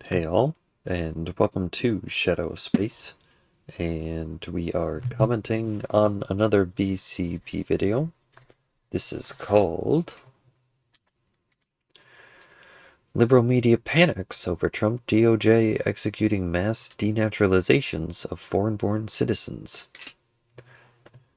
Hey all, and welcome to Shadow of Space, and we are commenting on another BCP video. This is called Liberal Media Panics Over Trump DOJ Executing Mass Denaturalizations of Foreign-Born Citizens.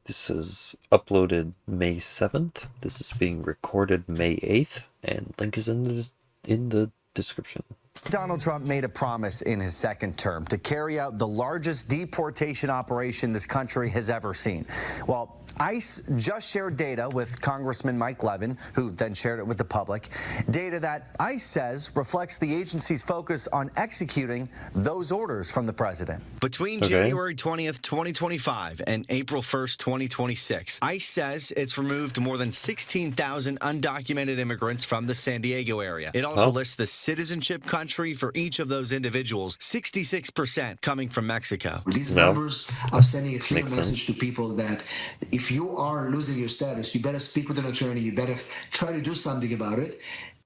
This is uploaded May 7th. This is being recorded May 8th, and link is in the description. Donald Trump made a promise in his second term to carry out the largest deportation operation this country has ever seen. Well, ICE just shared data with Congressman Mike Levin, who then shared it with the public. Data that ICE says reflects the agency's focus on executing those orders from the president. Between January 20th, 2025 and April 1st, 2026, ICE says it's removed more than 16,000 undocumented immigrants from the San Diego area. It also lists the citizenship country for each of those individuals, 66% coming from Mexico. These numbers are sending a clear message to people that if you are losing your status, you better speak with an attorney, you better try to do something about it.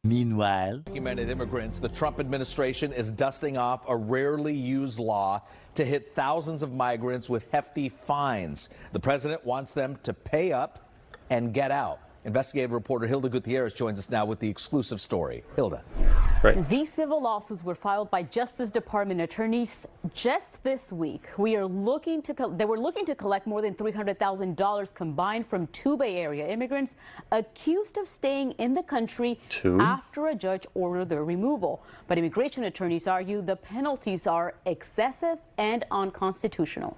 Meanwhile, documented immigrants, the Trump administration is dusting off a rarely used law to hit thousands of migrants with hefty fines. The president wants them to pay up and get out. Investigative reporter Hilda Gutierrez joins us now with the exclusive story. Hilda. Right. These civil lawsuits were filed by Justice Department attorneys just this week. They were looking to collect more than $300,000 combined from two Bay Area immigrants accused of staying in the country after a judge ordered their removal. But immigration attorneys argue the penalties are excessive and unconstitutional.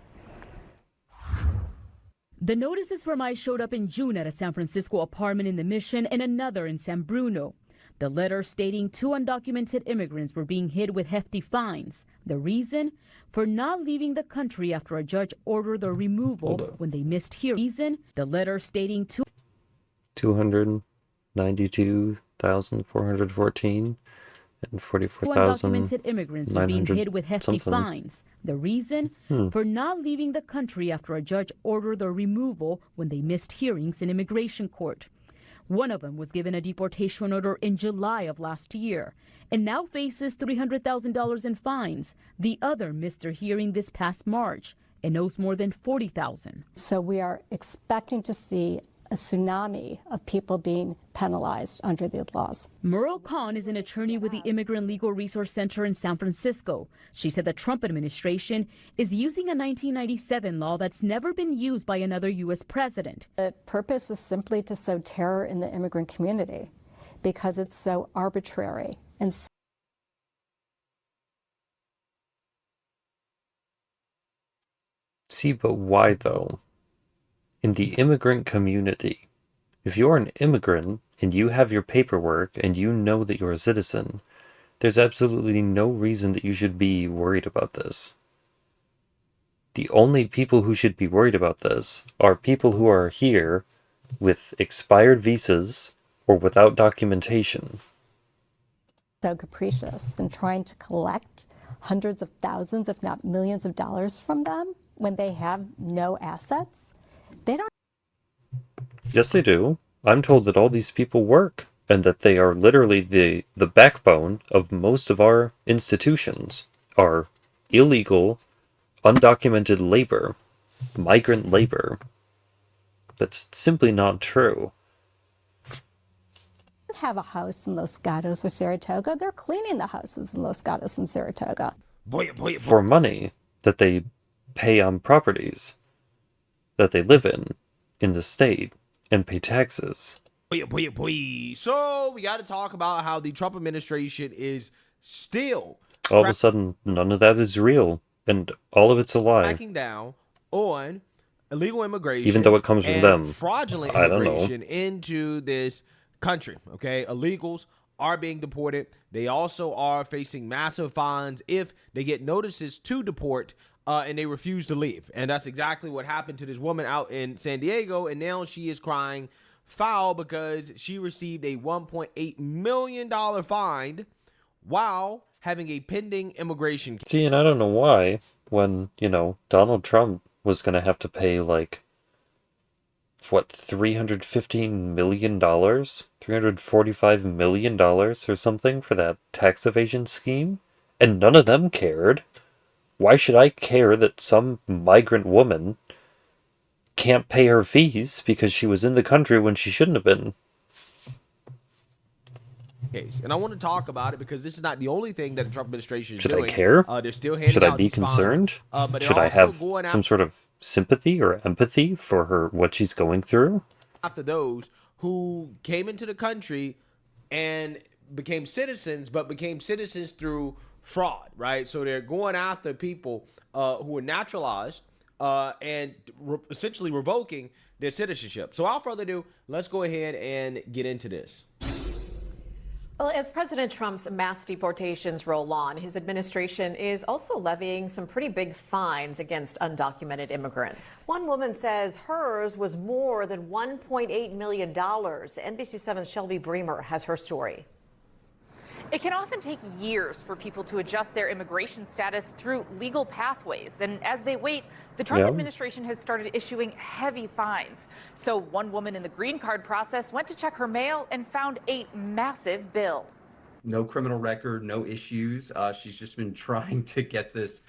The notices from ICE showed up in June at a San Francisco apartment in the Mission and another in San Bruno. The letter stating two undocumented immigrants were being hit with hefty fines. The reason? For not leaving the country after a judge ordered their removal when they missed hearings. The letter stating 292,414 and 44,000 undocumented immigrants were being hit with hefty fines. The reason? For not leaving the country after a judge ordered their removal when they missed hearings in immigration court. One of them was given a deportation order in July of last year and now faces $300,000 in fines. The other missed her hearing this past March and owes more than $40,000. So we are expecting to see a tsunami of people being penalized under these laws. Merle Kahn is an attorney with the Immigrant Legal Resource Center in San Francisco. She said the Trump administration is using a 1997 law that's never been used by another U.S. president. The purpose is simply to sow terror in the immigrant community because it's so arbitrary and See, but why though? In the immigrant community, if you're an immigrant and you have your paperwork and you know that you're a citizen, there's absolutely no reason that you should be worried about this. The only people who should be worried about this are people who are here with expired visas or without documentation. so capricious and trying to collect hundreds of thousands, if not millions of dollars from them when they have no assets. They don't. Yes, they do. I'm told that all these people work and that they are literally the backbone of most of our institutions are illegal, undocumented labor, migrant labor. That's simply not true. Have a house in Los Gatos or Saratoga. They're cleaning the houses in Los Gatos and Saratoga. For money that they pay on properties that they live in the state, and pay taxes. So we got to talk about how the Trump administration is still all of a sudden none of that is real and all of it's a lie. cracking down on illegal immigration, even though it comes from them. Fraudulent I don't know. immigration into this country. Okay, illegals are being deported. They also are facing massive fines if they get notices to deport and they refuse to leave. And that's exactly what happened to this woman out in San Diego. And now she is crying foul because she received a $1.8 million fine while having a pending immigration case. See, and I don't know why, when, Donald Trump was going to have to pay, $315 million? $345 million or something for that tax evasion scheme? and none of them cared. Why should I care that some migrant woman can't pay her fees because she was in the country when she shouldn't have been? Case. And I want to talk about it because this is not the only thing that the Trump administration is Should I doing. care? They're still Should handing I out be these fines, concerned? but they're Should I also have going some sort of sympathy or empathy for her, what she's going through? after those who came into the country and became citizens, but became citizens through fraud, right? So they're going after people who are naturalized and essentially revoking their citizenship. So without further ado, let's go ahead and get into this. Well, as President Trump's mass deportations roll on, his administration is also levying some pretty big fines against undocumented immigrants. One woman says hers was more than $1.8 million. NBC7's Shelby Bremer has her story. It can often take years for people to adjust their immigration status through legal pathways. And as they wait, the Trump administration has started issuing heavy fines. So one woman in the green card process went to check her mail and found a massive bill. No criminal record, no issues. She's just been trying to get this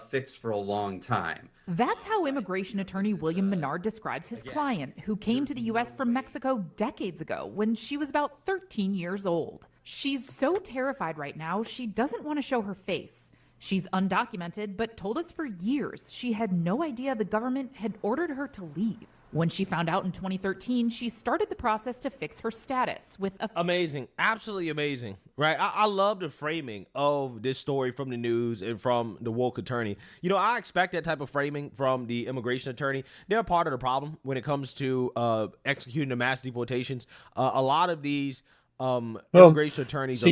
fixed for a long time. That's how immigration attorney William Menard describes his client, who came to the U.S. from Mexico decades ago when she was about 13 years old. She's so terrified right now, she doesn't want to show her face. She's undocumented, but told us for years she had no idea the government had ordered her to leave. When she found out in 2013, she started the process to fix her status with a... Amazing. Absolutely amazing. Right? I love the framing of this story from the news and from the woke attorney. You know, I expect that type of framing from the immigration attorney. They're part of the problem when it comes to executing the mass deportations. A lot of these immigration attorneys...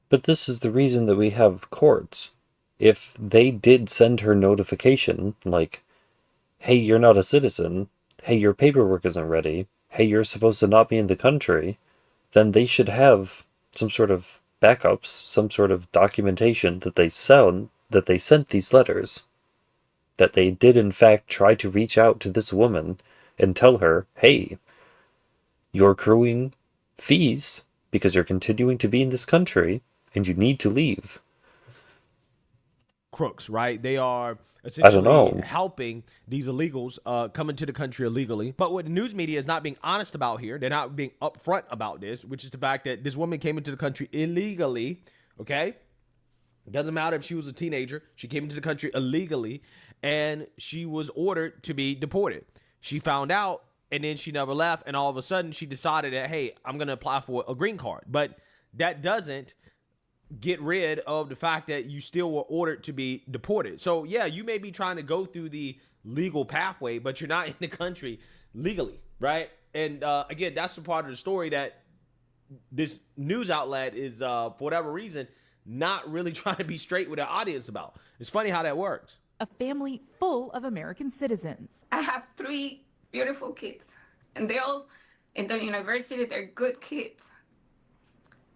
But this is the reason that we have courts. If they did send her notification, like, hey, you're not a citizen, hey, your paperwork isn't ready, hey, you're supposed to not be in the country, then they should have some sort of backups, some sort of documentation that they sent these letters, that they did in fact try to reach out to this woman and tell her, hey, you're accruing fees because you're continuing to be in this country and you need to leave. Crooks, right? They are essentially helping these illegals come into the country illegally. But what the news media is not being honest about here, they're not being upfront about this, which is the fact that this woman came into the country illegally, okay? Doesn't matter if she was a teenager. She came into the country illegally, and she was ordered to be deported. She found out, and then she never left, and all of a sudden she decided that, hey, I'm going to apply for a green card. But that doesn't get rid of the fact that you still were ordered to be deported. So yeah, you may be trying to go through the legal pathway, but you're not in the country legally, right? And again, that's the part of the story that this news outlet is, for whatever reason, not really trying to be straight with their audience about. It's funny how that works. A family full of American citizens. I have 3 beautiful kids, and they're all in the university. They're good kids.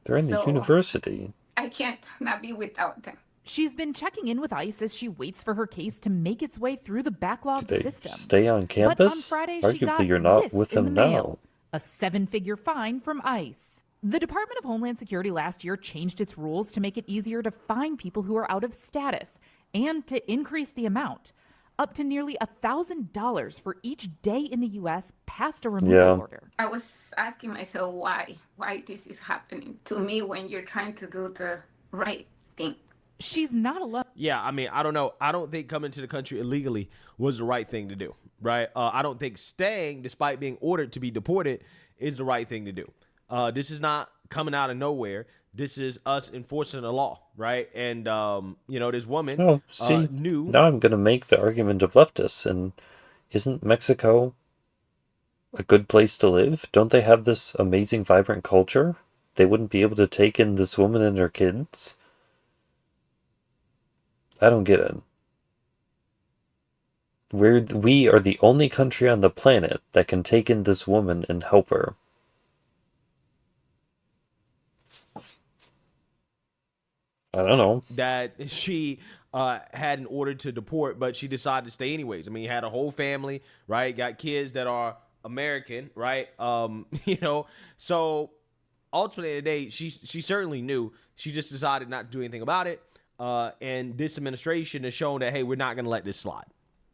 They're in the university. I can't not be without them. She's been checking in with ICE as she waits for her case to make its way through the backlog system. Stay on campus? But on Friday, Arguably, she got you're not this with in them the mail, now. a 7-figure fine from ICE. The Department of Homeland Security last year changed its rules to make it easier to find people who are out of status and to increase the amount, up to nearly $1,000 for each day in the U.S. past a removal order. I was asking myself why this is happening to me when you're trying to do the right thing. She's not alone. Yeah, I mean, I don't know. I don't think coming to the country illegally was the right thing to do, right? I don't think staying, despite being ordered to be deported, is the right thing to do. This is not coming out of nowhere. This is us enforcing the law, right? And, this woman knew. Now I'm going to make the argument of leftists. And isn't Mexico a good place to live? Don't they have this amazing, vibrant culture? They wouldn't be able to take in this woman and her kids? I don't get it. We are the only country on the planet that can take in this woman and help her. I don't know. That she had an order to deport, but she decided to stay anyways. I mean, you had a whole family, right? Got kids that are American, right? So ultimately, the day she certainly knew. She just decided not to do anything about it. And this administration has shown that, hey, we're not going to let this slide.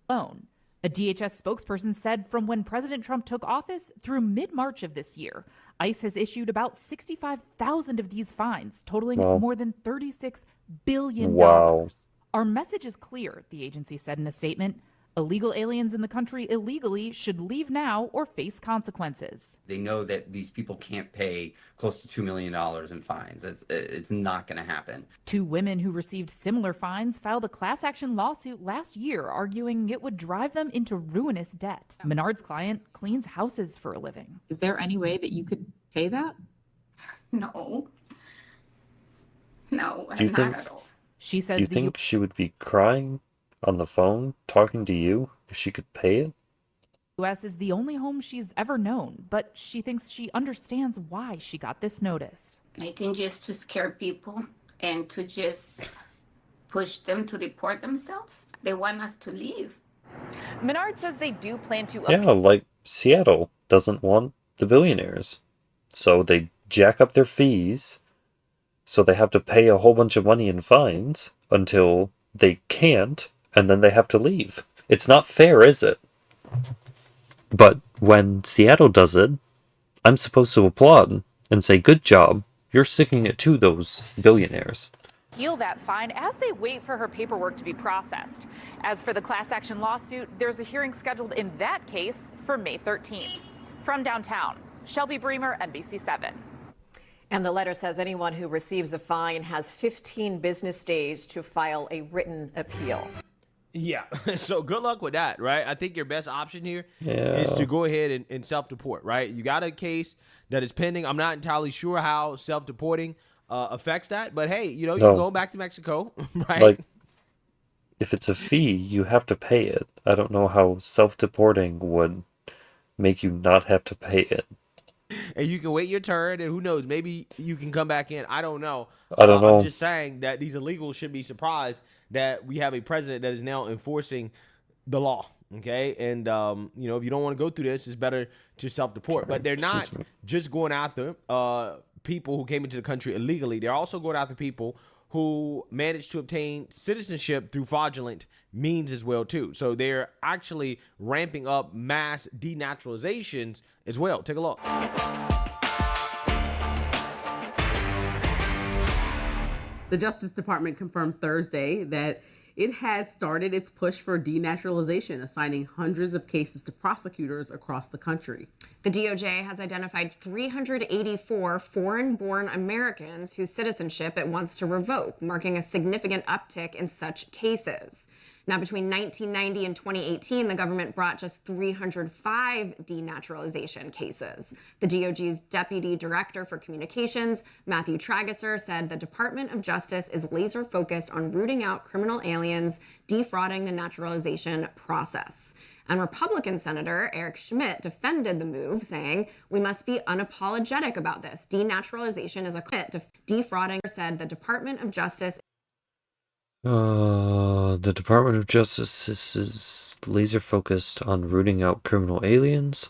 Alone. A DHS spokesperson said from when President Trump took office through mid-March of this year, ICE has issued about 65,000 of these fines, totaling more than $36 billion. Wow. Our message is clear, the agency said in a statement. Illegal aliens in the country illegally should leave now or face consequences. They know that these people can't pay close to $2 million in fines. It's not going to happen. 2 women who received similar fines filed a class action lawsuit last year, arguing it would drive them into ruinous debt. Menard's client cleans houses for a living. Is there any way that you could pay that? No. No, Do you not think, at all. She says do you think she would be crying on the phone talking to you if she could pay it? U.S. is the only home she's ever known, but she thinks she understands why she got this notice. I think just to scare people and to just push them to deport themselves. They want us to leave. Menard says they do plan to Yeah, like Seattle doesn't want the billionaires. So they jack up their fees, so they have to pay a whole bunch of money in fines until they can't, and then they have to leave. It's not fair, is it? But when Seattle does it, I'm supposed to applaud and say, good job, you're sticking it to those billionaires. appeal that fine as they wait for her paperwork to be processed. As for the class action lawsuit, there's a hearing scheduled in that case for May 13th. From downtown, Shelby Bremer, NBC7. And the letter says anyone who receives a fine has 15 business days to file a written appeal. Yeah, so good luck with that, right? I think your best option here Yeah. is to go ahead and self-deport, right? You got a case that is pending. I'm not entirely sure how self-deporting affects that, but hey, you know, you're going back to Mexico, right? Like, if it's a fee, you have to pay it. I don't know how self-deporting would make you not have to pay it. And you can wait your turn, and who knows, maybe you can come back in. I don't know. I don't know. I'm just saying that these illegals should be surprised that we have a president that is now enforcing the law, okay? And, you know, if you don't want to go through this, it's better to self-deport. But they're not just going after people who came into the country illegally. They're also going after people who managed to obtain citizenship through fraudulent means as well, too. So they're actually ramping up mass denaturalizations as well. Take a look. The Justice Department confirmed Thursday that it has started its push for denaturalization, assigning hundreds of cases to prosecutors across the country. The DOJ has identified 384 foreign-born Americans whose citizenship it wants to revoke, marking a significant uptick in such cases. Now, between 1990 and 2018, the government brought just 305 denaturalization cases. The DOJ's Deputy Director for Communications, Matthew Trageser, said the Department of Justice is laser-focused on rooting out criminal aliens, defrauding the naturalization process. And Republican Senator Eric Schmidt defended the move, saying, "We must be unapologetic about this. Denaturalization is a defrauding," said the Department of Justice. The Department of Justice is laser focused on rooting out criminal aliens,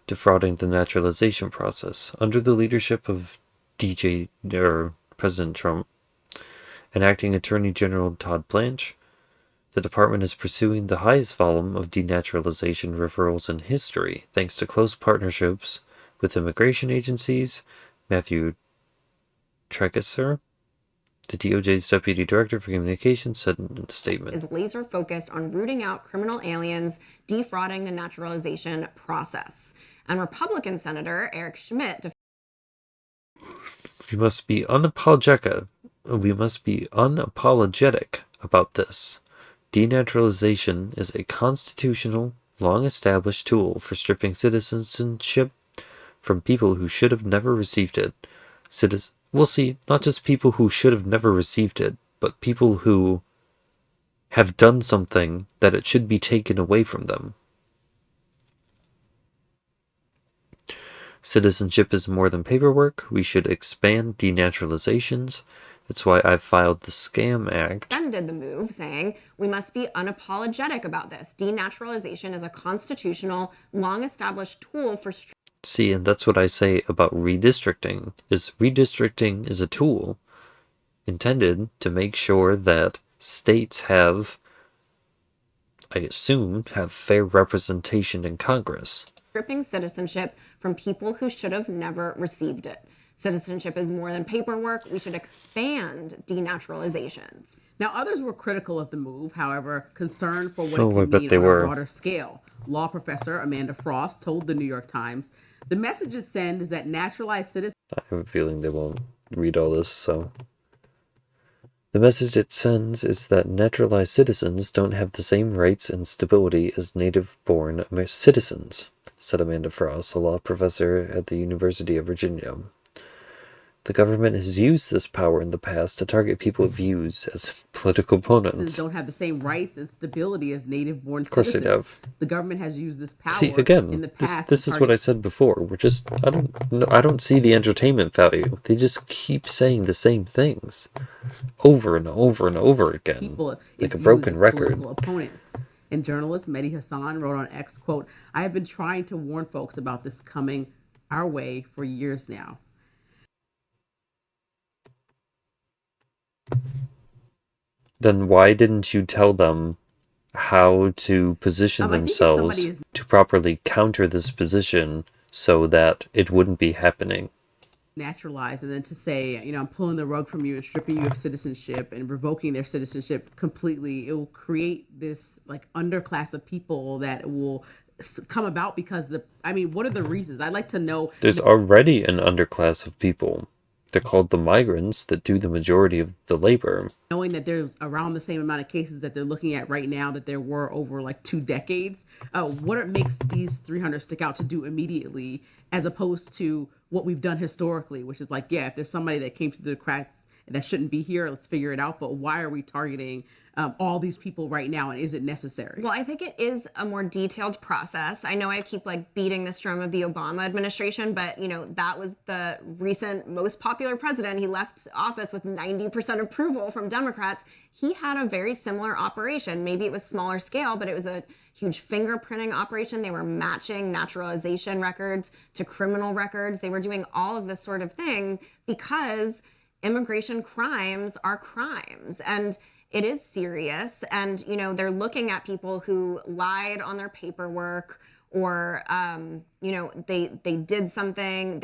defrauding the naturalization process. Under the leadership of President Trump and Acting Attorney General Todd Blanche, the department is pursuing the highest volume of denaturalization referrals in history, thanks to close partnerships with immigration agencies. Matthew Trageser, the DOJ's Deputy Director for Communications, said in a statement, "Is laser focused on rooting out criminal aliens, defrauding the naturalization process." And Republican Senator Eric Schmidt. We must be unapologetic about this. Denaturalization is a constitutional, long-established tool for stripping citizenship from people who should have never received it. We'll see, not just people who should have never received it, but people who have done something that it should be taken away from them. Citizenship is more than paperwork. We should expand denaturalizations. That's why I've filed the Scam Act. Defended the move, saying, "We must be unapologetic about this. Denaturalization is a constitutional, long-established tool for..." See, and that's what I say about redistricting, is a tool, intended to make sure that states have, I assume, have fair representation in Congress. Stripping citizenship from people who should have never received it. Citizenship is more than paperwork. We should expand denaturalizations. Now, others were critical of the move, however, concerned for what Oh, I it could bet mean they on a were. broader scale. Law professor Amanda Frost told the New York Times, the message it sends is that naturalized citizens... I have a feeling they won't read all this, so... The message it sends is that naturalized citizens don't have the same rights and stability as native-born citizens, said Amanda Frost, a law professor at the University of Virginia. The government has used this power in the past to target people it views as political opponents. don't have the same rights and stability as native-born citizens. Of course they have. The government has used this power See, again, in the past. this is what I said before. I don't see the entertainment value. They just keep saying the same things over and over and over again, people like a broken record. Political opponents. And journalist Mehdi Hassan wrote on X, quote, I have been trying to warn folks about this coming our way for years now. Then why didn't you tell them how to position themselves to properly counter this position so that it wouldn't be happening? Naturalized, and then to say, I'm pulling the rug from you and stripping you of citizenship and revoking their citizenship completely, it will create this like underclass of people that will come about because what are the reasons? I'd like to know. There's already an underclass of people. They're called the migrants that do the majority of the labor. Knowing that there's around the same amount of cases that they're looking at right now that there were over like 2 decades, what makes these 300 stick out to do immediately as opposed to what we've done historically, which is like, yeah, if there's somebody that came through the cracks that shouldn't be here, let's figure it out. But why are we targeting all these people right now, and is it necessary? Well, I think it is a more detailed process. I know I keep like beating this drum of the Obama administration, but that was the recent most popular president. He left office with 90% approval from Democrats. He had a very similar operation. Maybe it was smaller scale, but it was a huge fingerprinting operation. They were matching naturalization records to criminal records. They were doing all of this sort of thing because immigration crimes are crimes, and it is serious. And they're looking at people who lied on their paperwork, or they did something.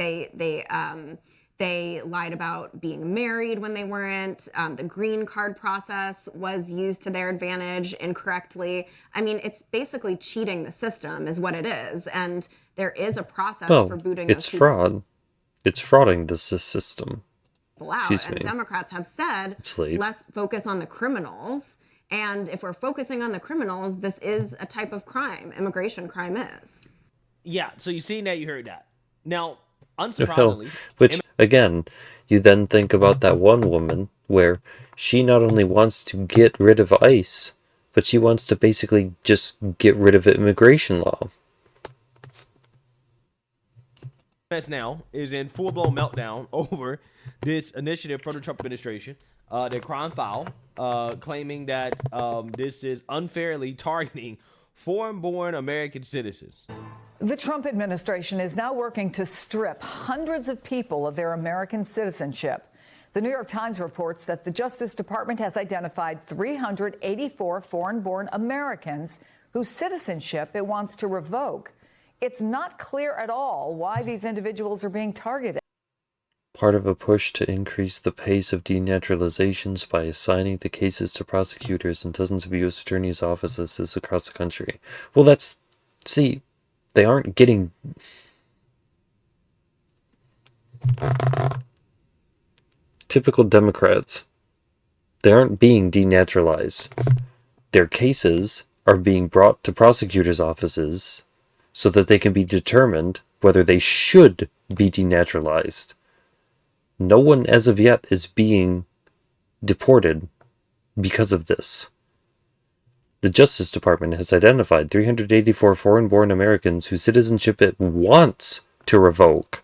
They lied about being married when they weren't. The green card process was used to their advantage incorrectly. It's basically cheating the system is what it is. And there is a process for booting it's those people fraud. It's frauding the system. out. And Democrats have said, let's focus on the criminals. And if we're focusing on the criminals, this is a type of crime. Immigration crime is. Yeah, so you seen that, you heard that. Now, unsurprisingly... Which, again, you then think about that one woman where she not only wants to get rid of ICE, but she wants to basically just get rid of immigration law. Now is in full-blown meltdown over this initiative from the Trump administration. They're crying foul, claiming that this is unfairly targeting foreign-born American citizens. The Trump administration is now working to strip hundreds of people of their American citizenship. The New York Times reports that the Justice Department has identified 384 foreign-born Americans whose citizenship it wants to revoke. It's not clear at all why these individuals are being targeted. Part of a push to increase the pace of denaturalizations by assigning the cases to prosecutors in dozens of U.S. attorneys' offices across the country. Well, see, they aren't getting... Typical Democrats. They aren't being denaturalized. Their cases are being brought to prosecutors' offices so that they can be determined whether they should be denaturalized. No one as of yet is being deported because of this. The Justice Department has identified 384 foreign-born Americans whose citizenship it wants to revoke,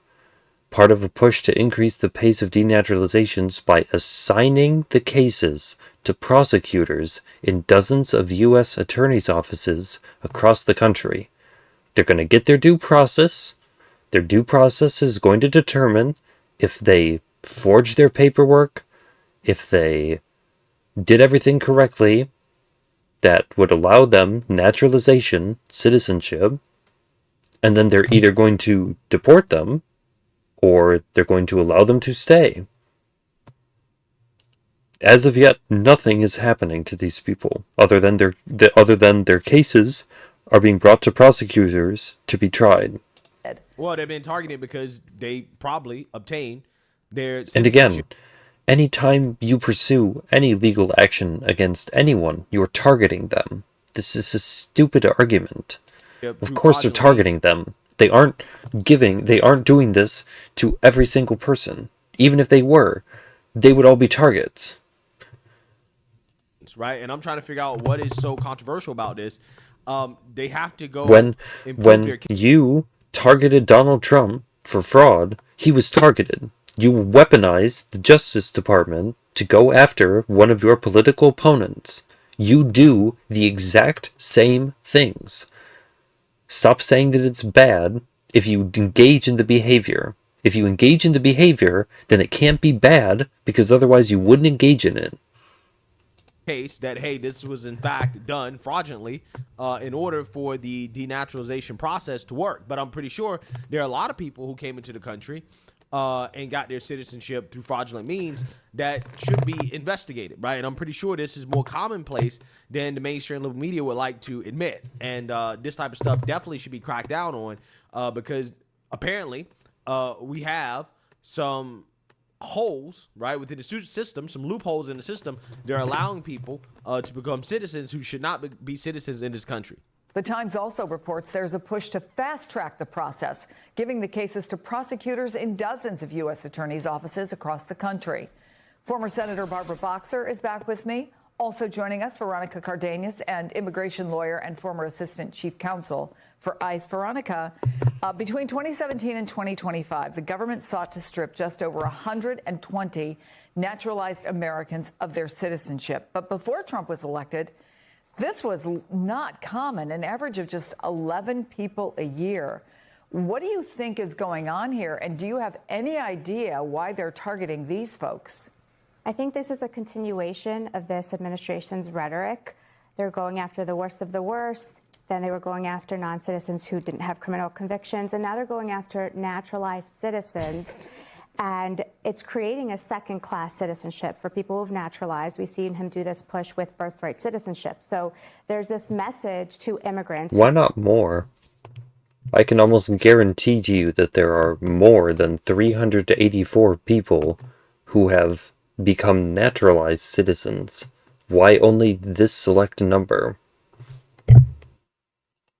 part of a push to increase the pace of denaturalizations by assigning the cases to prosecutors in dozens of U.S. attorneys' offices across the country. They're going to get their due process. Their due process is going to determine if they forged their paperwork, if they did everything correctly, that would allow them naturalization, citizenship, and then they're either going to deport them or they're going to allow them to stay. As of yet, nothing is happening to these people other than their cases are being brought to prosecutors to be tried. Well, they've been targeted because they probably obtained their And again, anytime you pursue any legal action against anyone, you're targeting them. This is a stupid argument. Of course they're targeting them. They aren't doing this to every single person. Even if they were, they would all be targets. Right? And I'm trying to figure out what is so controversial about this. They have to go When you targeted Donald Trump for fraud, he was targeted. You weaponized the Justice Department to go after one of your political opponents. You do the exact same things. Stop saying that it's bad if you engage in the behavior. If you engage in the behavior, then it can't be bad because otherwise you wouldn't engage in it. Case that, hey, this was in fact done fraudulently in order for the denaturalization process to work. But I'm pretty sure there are a lot of people who came into the country and got their citizenship through fraudulent means that should be investigated, right? And I'm pretty sure this is more commonplace than the mainstream liberal media would like to admit. And this type of stuff definitely should be cracked down on because apparently we have some holes, right, within the system, some loopholes in the system. They're allowing people to become citizens who should not be citizens in this country. The Times also reports there's a push to fast-track the process, giving the cases to prosecutors in dozens of U.S. attorneys' offices across the country. Former Senator Barbara Boxer is back with me. Also joining us, Veronica Cardenas, and immigration lawyer and former assistant chief counsel for ICE. Veronica, between 2017 and 2025, the government sought to strip just over 120 naturalized Americans of their citizenship. But before Trump was elected, this was not common, an average of just 11 people a year. What do you think is going on here? And do you have any idea why they're targeting these folks? I think this is a continuation of this administration's rhetoric. They're going after the worst of the worst. Then they were going after non-citizens who didn't have criminal convictions. And now they're going after naturalized citizens. And it's creating a second-class citizenship for people who've naturalized. We've seen him do this push with birthright citizenship. So there's this message to immigrants. Why not more? I can almost guarantee to you that there are more than 384 people who have become naturalized citizens. Why only this select number?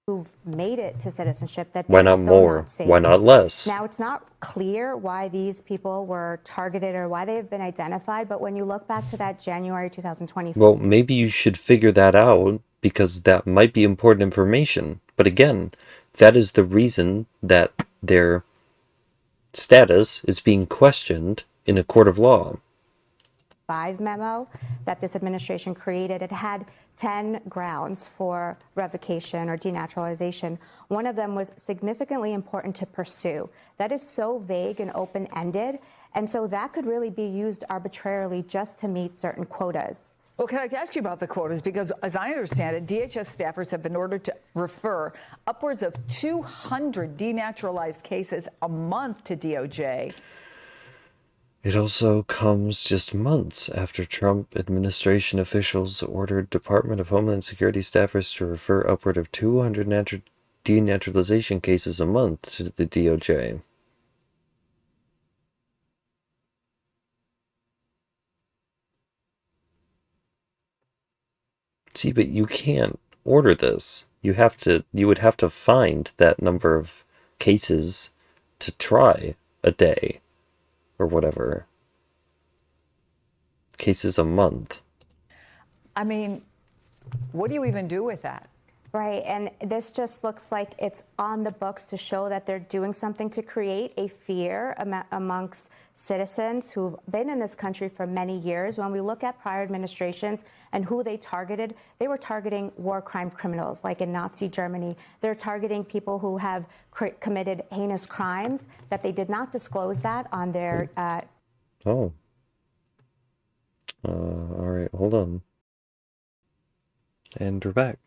Who've made it to citizenship that why not more? Why not less? Now, it's not clear why these people were targeted or why they have been identified, but when you look back to that January 2024... Well, maybe you should figure that out because that might be important information. But again, that is the reason that their status is being questioned in a court of law. 5 memo that this administration created. It had 10 grounds for revocation or denaturalization. One of them was significantly important to pursue. That is so vague and open-ended, and so that could really be used arbitrarily just to meet certain quotas. Well, can I ask you about the quotas? Because as I understand it, DHS staffers have been ordered to refer upwards of 200 denaturalized cases a month to DOJ. It also comes just months after Trump administration officials ordered Department of Homeland Security staffers to refer upward of 200 denaturalization cases a month to the DOJ. See, but you can't order this. You would have to find that number of cases to try a day. Or whatever. Cases a month. I mean, what do you even do with that? Right, and this just looks like it's on the books to show that they're doing something to create a fear amongst citizens who've been in this country for many years. When we look at prior administrations and who they targeted, they were targeting war crime criminals, like in Nazi Germany. They're targeting people who have committed heinous crimes, that they did not disclose that on their... Oh. All right, hold on. And we're back.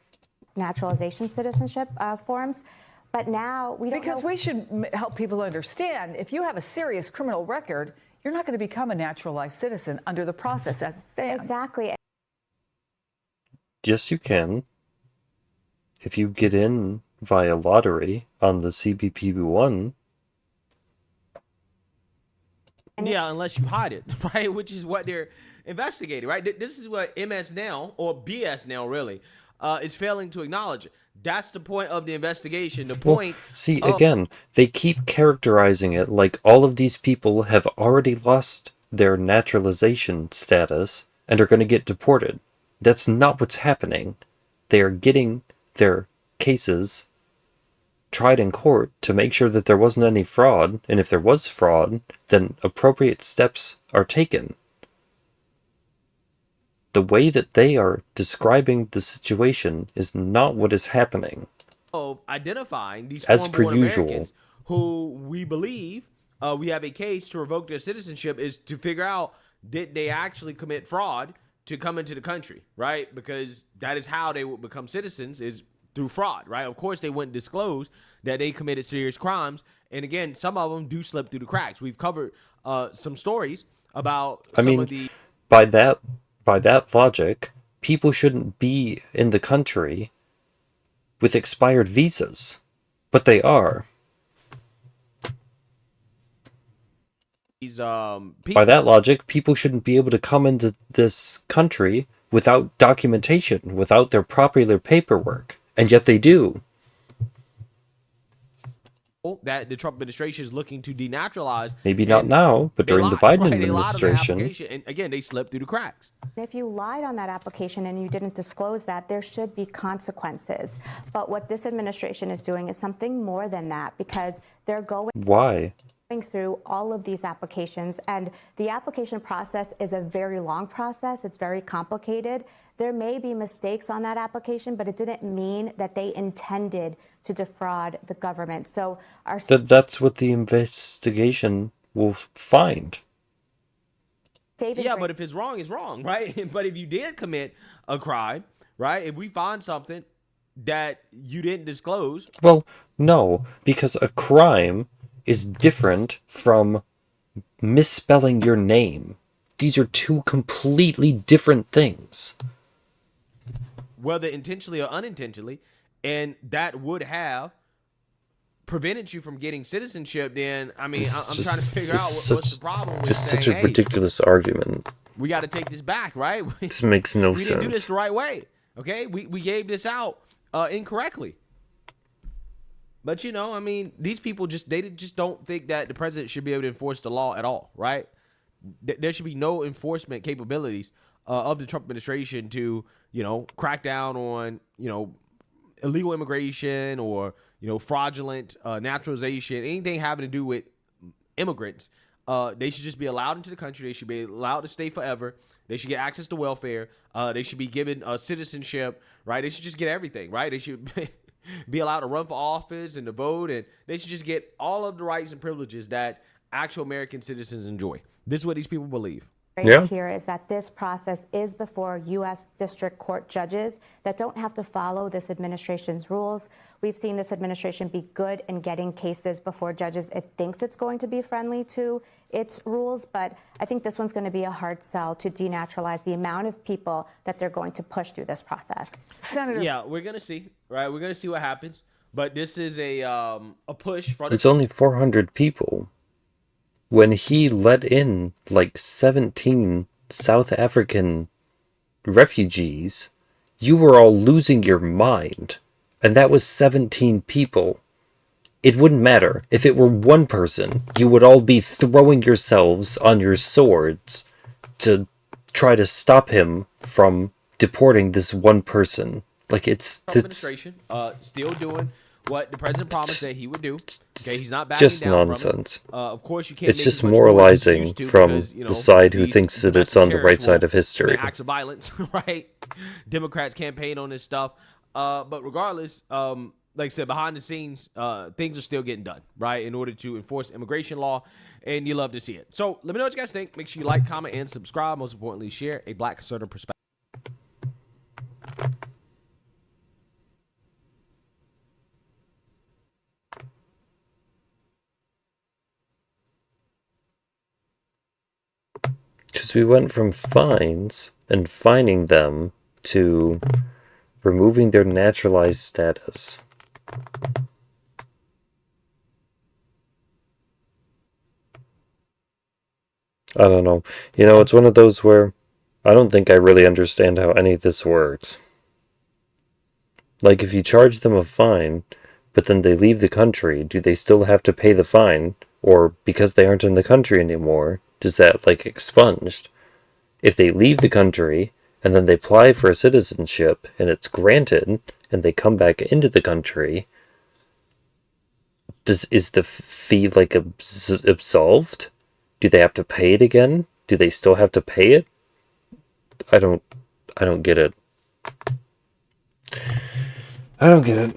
Naturalization citizenship forms. But now we don't Because know. we should help people understand, if you have a serious criminal record, you're not going to become a naturalized citizen under the process as it stands. Exactly. Yes, you can. If you get in via lottery on the CBP1. Yeah, unless you hide it, right? Which is what they're investigating, right? This is what MS now, or BS now, really, is failing to acknowledge. That's the point of the investigation. The point. Well, see, again, they keep characterizing it like all of these people have already lost their naturalization status and are going to get deported. That's not what's happening. They are getting their cases tried in court to make sure that there wasn't any fraud, and if there was fraud, then appropriate steps are taken. The way that they are describing the situation is not what is happening. Of identifying these As per foreign-born usual. Americans who we believe we have a case to revoke their citizenship is to figure out, did they actually commit fraud to come into the country, right? Because that is how they will become citizens, is through fraud, right? Of course, they wouldn't disclose that they committed serious crimes. And again, some of them do slip through the cracks. We've covered some stories about some of the... By that logic, people shouldn't be in the country with expired visas, but they are. These By that logic, people shouldn't be able to come into this country without documentation, without their proper paperwork, and yet they do. that the Trump administration is looking to denaturalize. Maybe not now, but during the Biden administration. And again, they slipped through the cracks. If you lied on that application and you didn't disclose that, there should be consequences. But what this administration is doing is something more than that, because they're going through all of these applications, and the application process is a very long process. It's very complicated. There may be mistakes on that application, but it didn't mean that they intended to defraud the government. So that's what the investigation will find. Yeah, but if it's wrong, right? But if you did commit a crime, right? If we find something that you didn't disclose. Well, no, because a crime is different from misspelling your name. These are two completely different things. Whether intentionally or unintentionally, and that would have prevented you from getting citizenship, then, I mean, I'm trying to figure out what's the problem with just saying, such a ridiculous argument. We got to take this back, right? This makes no sense. We didn't do this the right way, okay? We gave this out incorrectly. But, you know, I mean, these people they just don't think that the president should be able to enforce the law at all, right? There should be no enforcement capabilities of the Trump administration to, you know, crack down on, you know, illegal immigration or, you know, fraudulent naturalization, anything having to do with immigrants. They should just be allowed into the country. They should be allowed to stay forever. They should get access to welfare. They should be given citizenship, right? They should just get everything, right? They should be allowed to run for office and to vote, and they should just get all of the rights and privileges that actual American citizens enjoy. This is what these people believe. Here is that this process is before U.S. District Court judges that don't have to follow this administration's rules. We've seen this administration be good in getting cases before judges it thinks it's going to be friendly to its rules, but I think this one's going to be a hard sell to denaturalize the amount of people that they're going to push through this process. Senator. Yeah, we're going to see, right? We're going to see what happens, but this is a push from... It's only 400 people. When he let in like 17 South African refugees, you were all losing your mind. And that was 17 people. It wouldn't matter. If it were one person, you would all be throwing yourselves on your swords to try to stop him from deporting this one person. Like, it's... administration still doing what the president promised that he would do. Okay, he's not backing just down nonsense. From it. Of course, you can't. It's just moralizing from the side who thinks that it's on the right side of history. Acts of violence, right? Democrats campaign on this stuff, but regardless, like I said, behind the scenes, things are still getting done, right? In order to enforce immigration law, and you love to see it. So let me know what you guys think. Make sure you like, comment, and subscribe. Most importantly, share a Black conservative perspective. Because we went from fines and fining them to removing their naturalized status. I don't know. You know, it's one of those where I don't think I really understand how any of this works. Like, if you charge them a fine, but then they leave the country, do they still have to pay the fine? Or because they aren't in the country anymore, does that, like, expunged? If they leave the country, and then they apply for a citizenship, and it's granted, and they come back into the country, is the fee, like, absolved? Do they have to pay it again? Do they still have to pay it? I don't get it. I don't get it.